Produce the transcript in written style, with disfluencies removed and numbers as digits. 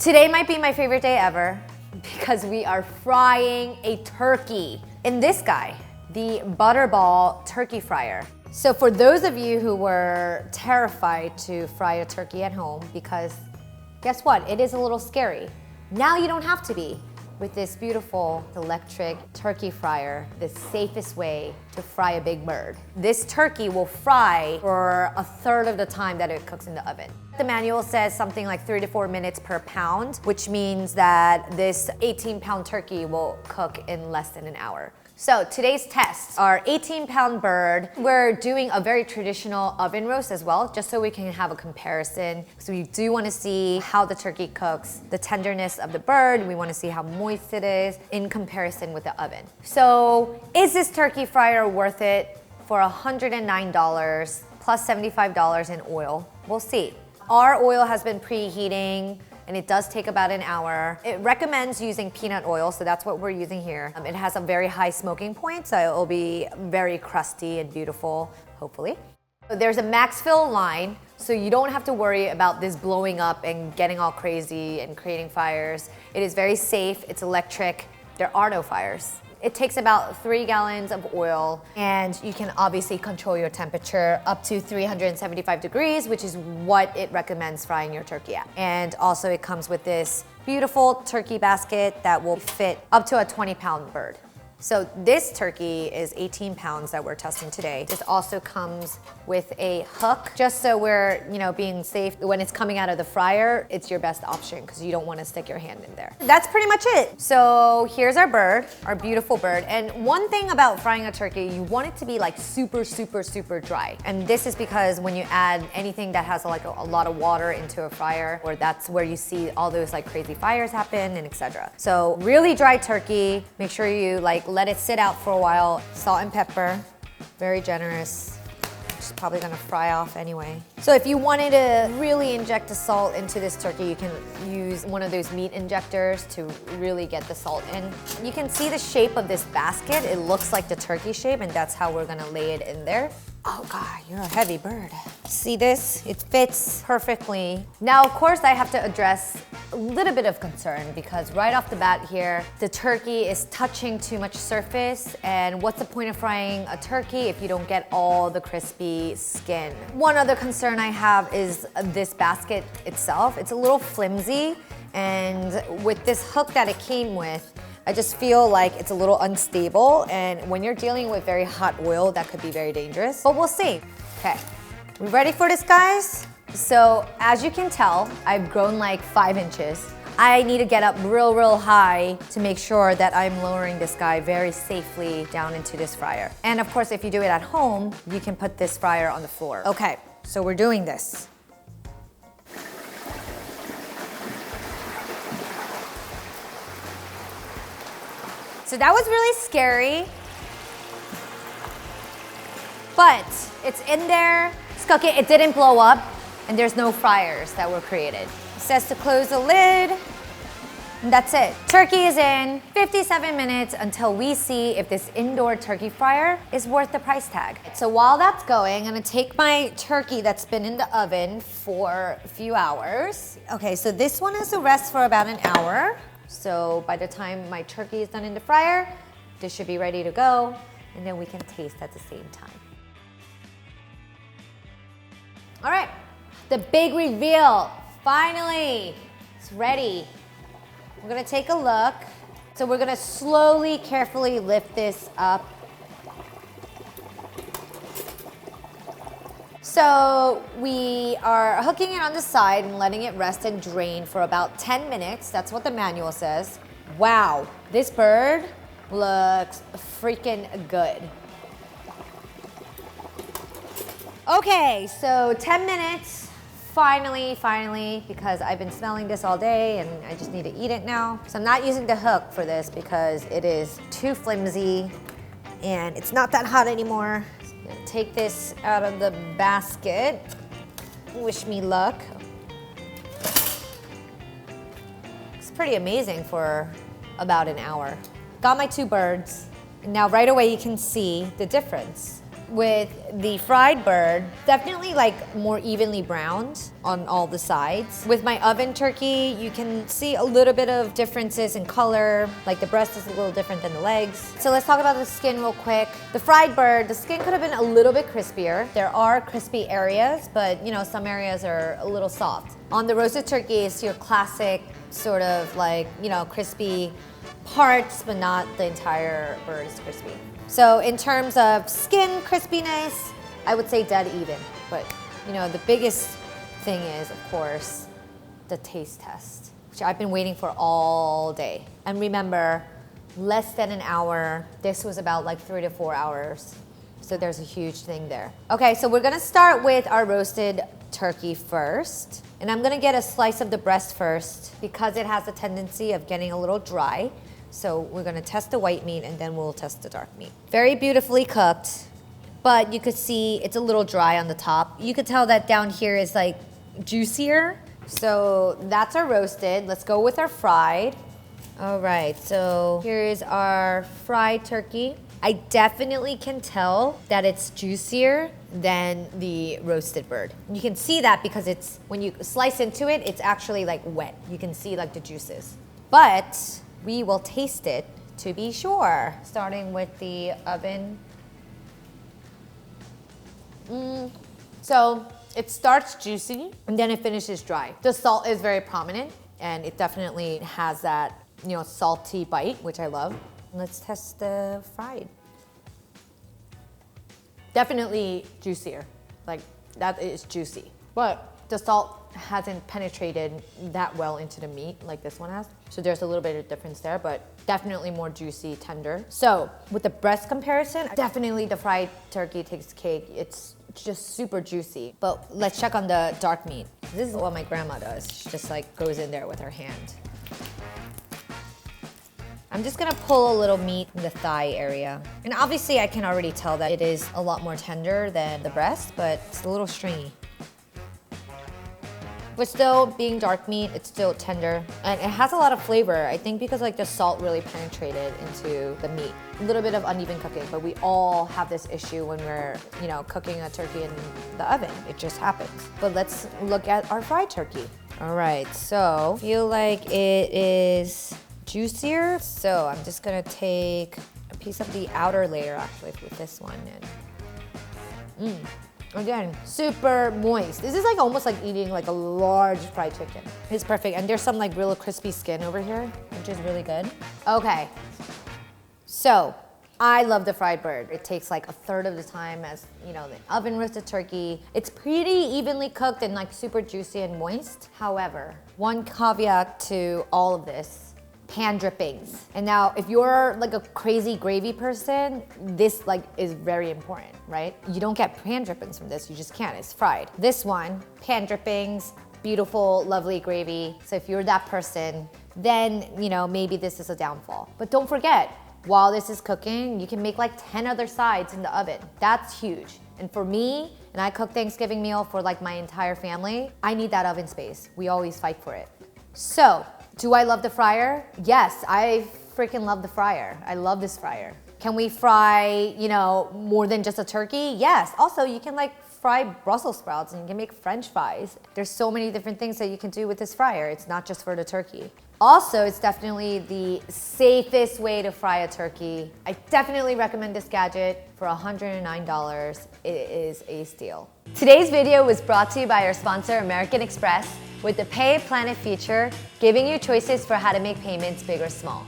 Today might be my favorite day ever because we are frying a turkey in this guy, the Butterball turkey fryer. So for those of you who were terrified to fry a turkey at home, because guess what? It is a little scary. Now you don't have to be with this beautiful electric turkey fryer, the safest way to fry a big bird. This turkey will fry for a third of the time that it cooks in the oven. The manual says something like 3 to 4 minutes per pound, which means that this 18-pound turkey will cook in less than an hour. So today's tests are 18-pound bird. We're doing a very traditional oven roast as well, just so we can have a comparison. So we do want to see how the turkey cooks, the tenderness of the bird. We want to see how moist it is in comparison with the oven. So is this turkey fryer worth it for $109 plus $75 in oil? We'll see. Our oil has been preheating, and it does take about an hour. It recommends using peanut oil, so that's what we're using here. It has a very high smoking point, so it will be very crusty and beautiful, hopefully. There's a max fill line, so you don't have to worry about this blowing up and getting all crazy and creating fires. It is very safe, it's electric, there are no fires. It takes about 3 gallons of oil, and you can obviously control your temperature up to 375 degrees, which is what it recommends frying your turkey at. And also it comes with this beautiful turkey basket that will fit up to a 20-pound bird. So this turkey is 18 pounds that we're testing today. This also comes with a hook, just so we're, being safe. When it's coming out of the fryer, it's your best option because you don't want to stick your hand in there. That's pretty much it. So here's our bird, our beautiful bird. And one thing about frying a turkey, you want it to be like super, super, super dry. And this is because when you add anything that has like a lot of water into a fryer, or that's where you see all those like crazy fires happen and etc. So really dry turkey, make sure you let it sit out for a while. Salt and pepper, very generous. It's probably gonna fry off anyway. So if you wanted to really inject the salt into this turkey, you can use one of those meat injectors to really get the salt in. You can see the shape of this basket. It looks like the turkey shape, and that's how we're gonna lay it in there. Oh God, you're a heavy bird. See this? It fits perfectly. Now, of course, I have to address a little bit of concern because right off the bat here, the turkey is touching too much surface, and what's the point of frying a turkey if you don't get all the crispy skin? One other concern I have is this basket itself. It's a little flimsy, and with this hook that it came with, I just feel like it's a little unstable, and when you're dealing with very hot oil, that could be very dangerous, but we'll see. Okay, we ready for this, guys? So as you can tell, I've grown like 5 inches. I need to get up real, real high to make sure that I'm lowering this guy very safely down into this fryer. And of course, if you do it at home, you can put this fryer on the floor. Okay, so we're doing this. So that was really scary, but it's in there. Skucket, it didn't blow up, and there's no fryers that were created. It says to close the lid, and that's it. Turkey is in. 57 minutes until we see if this indoor turkey fryer is worth the price tag. So while that's going, I'm gonna take my turkey that's been in the oven for a few hours. Okay, so this one has to rest for about an hour. So by the time my turkey is done in the fryer, this should be ready to go, and then we can taste at the same time. All right, the big reveal, finally, it's ready. We're gonna take a look. So we're gonna slowly, carefully lift this up. So we are hooking it on the side and letting it rest and drain for about 10 minutes. That's what the manual says. Wow, this bird looks freaking good. Okay, so 10 minutes, finally, because I've been smelling this all day and I just need to eat it now. So I'm not using the hook for this because it is too flimsy and it's not that hot anymore. Take this out of the basket. Wish me luck. It's pretty amazing for about an hour. Got my 2 birds. And now right away you can see the difference. with the fried bird, definitely like more evenly browned on all the sides. With my oven turkey, you can see a little bit of differences in color, like the breast is a little different than the legs. So let's talk about the skin real quick. The fried bird, the skin could have been a little bit crispier. There are crispy areas, but you know, some areas are a little soft. On the roasted turkey, it's your classic sort of like, you know, crispy parts, but not the entire bird is crispy. So in terms of skin crispiness, I would say dead even. But you know, the biggest thing is, of course, the taste test, which I've been waiting for all day. And remember, less than an hour. This was about like 3 to 4 hours. So there's a huge thing there. Okay, so we're gonna start with our roasted turkey first. And I'm gonna get a slice of the breast first because it has a tendency of getting a little dry. So we're gonna test the white meat and then we'll test the dark meat. Very beautifully cooked, but you could see it's a little dry on the top. You could tell that down here is like juicier. So that's our roasted. Let's go with our fried. All right, so here's our fried turkey. I definitely can tell that it's juicier than the roasted bird. You can see that because it's, when you slice into it, it's actually like wet. You can see like the juices. But we will taste it to be sure. Starting with the oven. So it starts juicy and then it finishes dry. The salt is very prominent and it definitely has that, you know, salty bite, which I love. Let's test the fried. Definitely juicier. Like that is juicy. But the salt hasn't penetrated that well into the meat like this one has. So there's a little bit of difference there, but definitely more juicy, tender. So with the breast comparison, definitely the fried turkey takes cake. It's just super juicy. But let's check on the dark meat. This is what my grandma does. She just like goes in there with her hand. I'm just gonna pull a little meat in the thigh area. And obviously I can already tell that it is a lot more tender than the breast, but it's a little stringy. But still, being dark meat, it's still tender. And it has a lot of flavor, I think because like the salt really penetrated into the meat. A little bit of uneven cooking, but we all have this issue when we're, you know, cooking a turkey in the oven. It just happens. But let's look at our fried turkey. All right, so I feel like it is juicier. So I'm just gonna take a piece of the outer layer actually with this one. And again, super moist. This is like almost like eating like a large fried chicken. It's perfect. And there's some like real crispy skin over here, which is really good. Okay, so I love the fried bird. It takes like a third of the time as, you know, the oven roasted turkey. It's pretty evenly cooked and like super juicy and moist. However, one caveat to all of this, pan drippings. And now if you're like a crazy gravy person, this like is very important, right? You don't get pan drippings from this, you just can't, it's fried. This one, pan drippings, beautiful, lovely gravy. So if you're that person, then, you know, maybe this is a downfall. But don't forget, while this is cooking, you can make like 10 other sides in the oven. That's huge. And for me, and I cook Thanksgiving meal for like my entire family, I need that oven space. We always fight for it. So, do I love the fryer? Yes, I freaking love the fryer. I love this fryer. Can we fry, you know, more than just a turkey? Yes. Also, you can like fry Brussels sprouts and you can make French fries. There's so many different things that you can do with this fryer. It's not just for the turkey. Also, it's definitely the safest way to fry a turkey. I definitely recommend this gadget for $109. It is a steal. Today's video was brought to you by our sponsor, American Express, with the Pay Planet feature, giving you choices for how to make payments big or small.